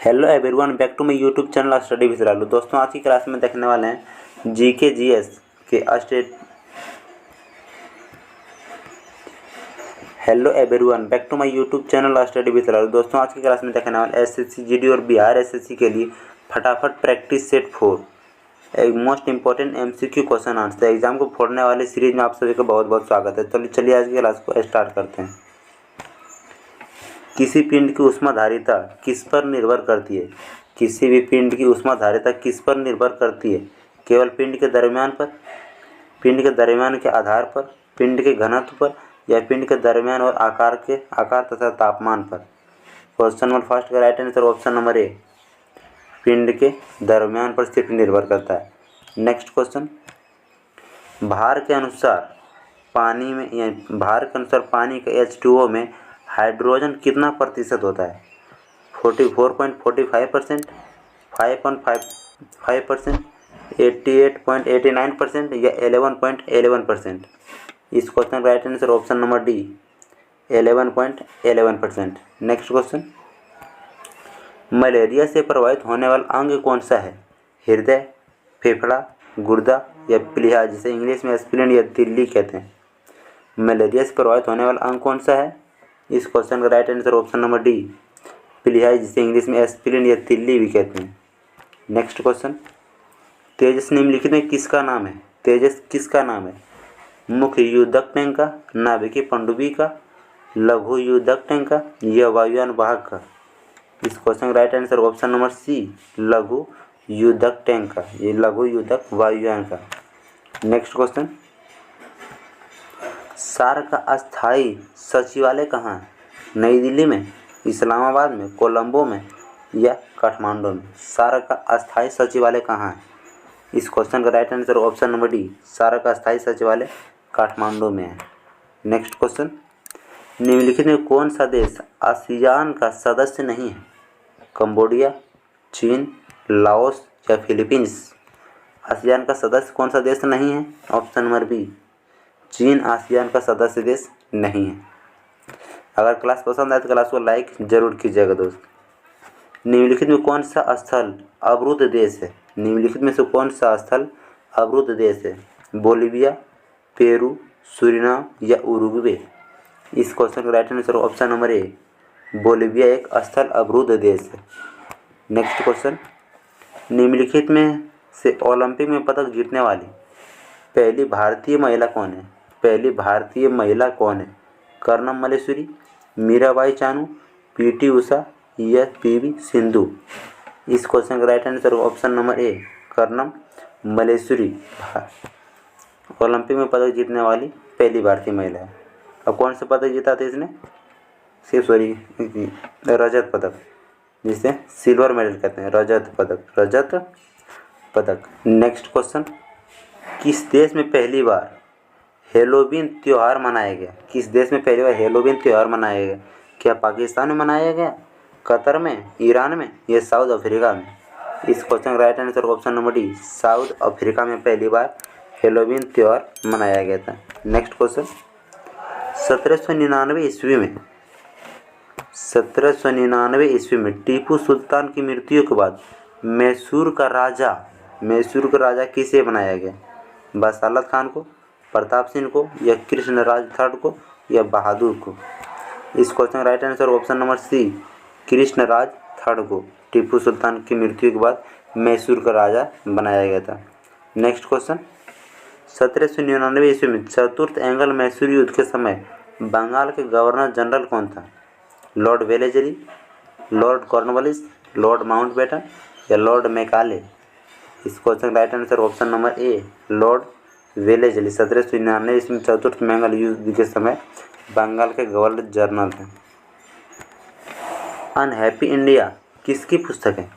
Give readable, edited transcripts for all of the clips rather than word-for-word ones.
Hello everyone, back to my YouTube channel study with Ralu. दोस्तों, आज की क्लास में देखने वाले हैं जीके जीएस के hello everyone, back to my YouTube channel study with Ralu. दोस्तों, आज की क्लास में देखने वाले एसएससी जीडी और बिहार एसएससी के लिए फटाफट प्रैक्टिस सेट 4 एक most important MCQ question answer exam को फोड़ने वाली सीरीज में आप सभी का बहुत बहुत स्वागत है। चलिए आज की क्लास को स्टार्ट करते हैं। किसी पिंड की ऊष्माधारिता किस पर निर्भर करती है? किसी भी पिंड की ऊष्माधारिता किस पर निर्भर करती है? केवल पिंड के दरमियान पर, पिंड के दरमियान के आधार पर, पिंड के घनत्व पर, या पिंड के दरमियान और आकार तथा तापमान पर? क्वेश्चन नंबर फर्स्ट का राइट आंसर ऑप्शन नंबर ए, पिंड के दरमियान पर सिर्फ निर्भर करता है। नेक्स्ट क्वेश्चन, भार के अनुसार पानी में भार के अनुसार पानी के H2O में हाइड्रोजन कितना प्रतिशत होता है? 44.45%, 5.5%, 88.89% या 11.11%? इस क्वेश्चन का right answer option number D, 11.11%। Next question, malaria से प्रभावित होने वाला अंग कौन सा है? हृदय, फेफड़ा, गुर्दा या प्लीहा, जिसे इंग्लिश में एस्पिरिन या तिल्ली कहते हैं? मलेरिया से प्रभावित होने वाला अंग कौन सा है? इस क्वेश्चन का right answer option number D, प्लीहा, जिसे इंग्लिश में एस्पिरिन या तिल्ली भी कहते हैं। नेक्स्ट क्वेश्चन, तेजस निम्नलिखित में किसका नाम है? तेजस किसका नाम है? मुख्य युद्धक टैंक का, नाभिकीय पनडुब्बी का, लघु युद्धक टैंक का या वायुयान वाहक का? इस क्वेश्चन का right answer option number C, लघु युद्धक टैंक का, ये लघु युद्धक वायुयान का। नेक्स्ट क्वेश्चन, सार्क का अस्थायी सचिवालय कहाँ है? नई दिल्ली में, इस्लामाबाद में, कोलंबो में या काठमांडू में? सार्क का अस्थायी सचिवालय कहाँ है? इस क्वेश्चन का right answer option number D, SAARC का अस्थायी सचिवालय काठमांडू में है। नेक्स्ट क्वेश्चन, निम्नलिखित में कौन सा देश आसियान का सदस्य नहीं है? कंबोडिया, चीन, लाओस या फिलीपींस? आसियान का सदस्य कौन सा देश नहीं है? ऑप्शन नंबर बी, चीन आसियान का सदस्य देश नहीं है। अगर क्लास पसंद आए तो क्लास को लाइक जरूर कीजिएगा दोस्त। निम्नलिखित में कौन सा स्थल अवरुद्ध देश है? निम्नलिखित में से कौन सा स्थल अवरुद्ध देश है? बोलिविया, पेरू, सूरीनाम या उरुग्वे? इस क्वेश्चन का राइट आंसर ऑप्शन नंबर ए, बोलिविया एक स्थल अवरुद्ध देश है। नेक्स्ट क्वेश्चन, निम्नलिखित में से ओलंपिक में पदक जीतने वाली पहली भारतीय महिला कौन है? पहली भारतीय महिला कौन है? कर्णम मल्लेश्वरी, मीराबाई चानू, पीटी उषा या पीवी सिंधु? इस क्वेश्चन का राइट आंसर ऑप्शन नंबर ए, कर्णम मल्लेश्वरी ओलंपिक में पदक जीतने वाली पहली भारतीय महिला है। अब कौन सा पदक जीता था इसने? रजत पदक, जिसे सिल्वर मेडल कहते हैं, रजत पदक। नेक्स्ट क्वेश्चन, किस देश में पहली बार हेलोवीन त्यौहार मनाया गया? किस देश में पहली बार हेलोवीन त्यौहार मनाया गया? क्या पाकिस्तान में मनाया गया, कतर में, ईरान में या साउथ अफ्रीका में? इस क्वेश्चन का right answer option number D, south Africa में पहली बार हेलोवीन त्यौहार मनाया गया था। नेक्स्ट क्वेश्चन, 1799 ईस्वी में टीपू सुल्तान की मृत्यु के बाद मैसूर का राजा किसे बनाया गया? बसालत खान को, प्रताप सिंह को या कृष्णराज थर्ड को या बहादुर को? इस क्वेश्चन का right answer option number C, Krishnaraj third को टीपू सुल्तान की मृत्यु के बाद मैसूर का राजा बनाया गया था। नेक्स्ट क्वेश्चन, 1799 ईस्वी में चतुर्थ एंग्लो मैसूर युद्ध के समय बंगाल के गवर्नर जनरल कौन था? Lord Wellesley, Lord Cornwallis, Lord Mountbatten या लॉर्ड मैकाले? इस क्वेश्चन का राइट आंसर ऑप्शन नंबर ए, लॉर्ड वेलेस्ली 1799 ईस्वी में चतुर्थ बंगाल युद्ध के समय बंगाल के गवर्नर जनरल थे। अनहैप्पी इंडिया किसकी पुस्तक है?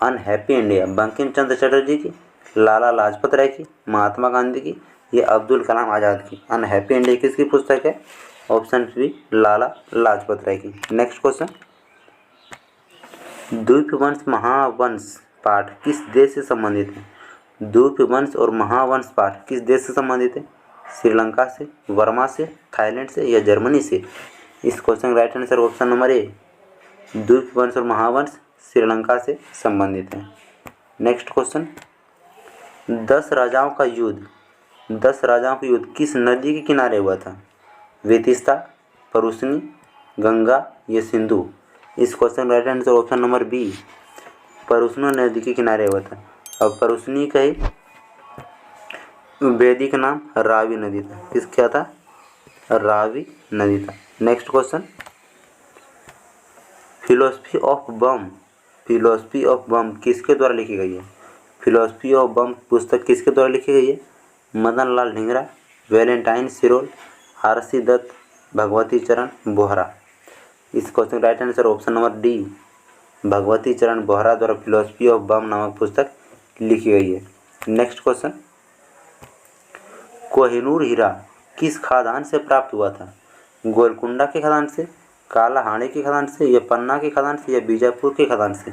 अनहैप्पी इंडिया बंकिम चंद्र चटर्जी की, लाला लाजपत राय की, महात्मा गांधी की या अब्दुल कलाम आज़ाद की? अनहैप्पी इंडिया किसकी पुस्तक है? ऑप्शन बी, लाला लाजपत राय की। नेक्स्ट क्वेश्चन, द्वीपवंश महावंश पाठ किस देश से संबंधित है? द्वीपवंश और महावंश पाठ किस देश से संबंधित है? श्रीलंका से, वर्मा से, थाईलैंड से या जर्मनी से? इस क्वेश्चन का right answer option number A, Dipavamsa और महावंश श्रीलंका से संबंधित है। नेक्स्ट क्वेश्चन, 10 राजाओं का युद्ध किस नदी के किनारे हुआ था? विदिशा, परुस्नी, गंगा या सिंधु? इस क्वेश्चन का right answer option number B, Parushni नदी के किनारे हुआ था। अब परुस्नी का ही वैदिक नाम रावी नदी था। किस क्या था? रावी नदी था। नेक्स्ट क्वेश्चन, फिलोसफी ऑफ बम किसके द्वारा लिखी गई है? फिलोसफी ऑफ बम पुस्तक किसके द्वारा लिखी गई है? मदन लाल ढींगरा, वैलेंटाइन सिरोल, आरसी दत्त, भगवती चरण बोहरा? इस क्वेश्चन का right answer option number D, Bhagwati चरण बोहरा द्वारा फिलोसफी ऑफ बम नामक पुस्तक लिखी गई है। नेक्स्ट क्वेश्चन, कोहिनूर हीरा किस खदान से प्राप्त हुआ था? गोलकुंडा के खदान से, कालाहांडी की खदान से या पन्ना की खदान से या बीजापुर की खदान से?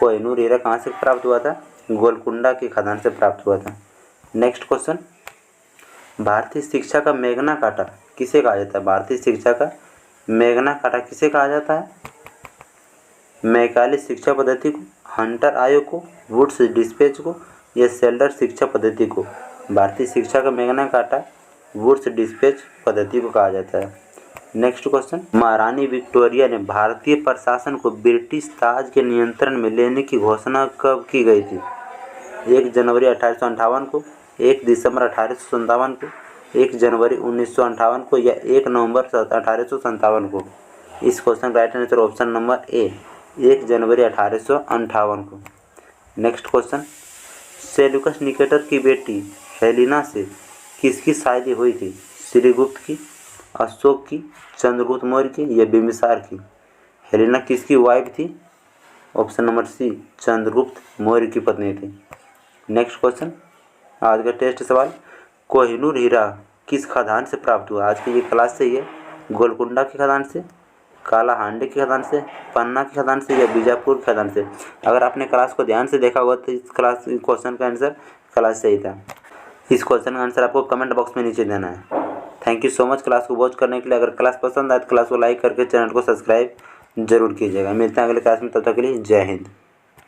कोहिनूर हीरा कहाँ से प्राप्त हुआ था? गोलकुंडा की खदान से प्राप्त हुआ था। नेक्स्ट क्वेश्चन, भारतीय शिक्षा का मैग्ना कार्टा किसे कहा जाता है? भारतीय शिक्षा का मैग्ना कार्टा किसे कहा जाता है? मैकाले शिक्षा पद्धति को, हंटर आयोग को, वुड्स डिस्पैच को या सेल्डर शिक्षा पद्धति को? भारतीय शिक्षा का मैग्ना कार्टा वुड्स डिस्पैच पद्धति को कहा जाता है। नेक्स्ट क्वेश्चन, महारानी विक्टोरिया ने भारतीय प्रशासन को ब्रिटिश ताज के नियंत्रण में लेने की घोषणा कब की गई थी? 1 जनवरी 1858 को, 1 दिसंबर 1857 को, 1 जनवरी 1958 को या 1 नवंबर 1857 को? इस क्वेश्चन का राइट आंसर ऑप्शन नंबर ए, 1 जनवरी 1858 को। नेक्स्ट क्वेश्चन, सेल्यूकस निकेटर की बेटी हेलेना से किसकी शादी हुई थी? श्रीगुप्त की, अशोक की, चंद्रगुप्त मौर्य की या बिंबिसार की? हेलेना किसकी वाइफ थी? Option number C, Chandragupta Maurya की पत्नी थी। नेक्स्ट क्वेश्चन, आज का टेस्ट सवाल, कोहिनूर हीरा किस खदान से प्राप्त हुआ? आज की ये क्लास से ये गोलकुंडा की खदान से, कालाहांडी की खदान से, पन्ना की खदान से या बीजापुर की खदान से? अगर आपने क्लास को ध्यान से देखा होगा तो इस क्वेश्चन का आंसर क्लास सही था। इस क्वेश्चन का आंसर आपको कमेंट बॉक्स में नीचे देना है। Thank you so much class को वॉच करने के लिए। अगर क्लास पसंद आए तो क्लास को लाइक करके चैनल को सब्सक्राइब जरूर कीजिएगा। मिलते हैं अगले क्लास में, तब तक के लिए जय हिंद।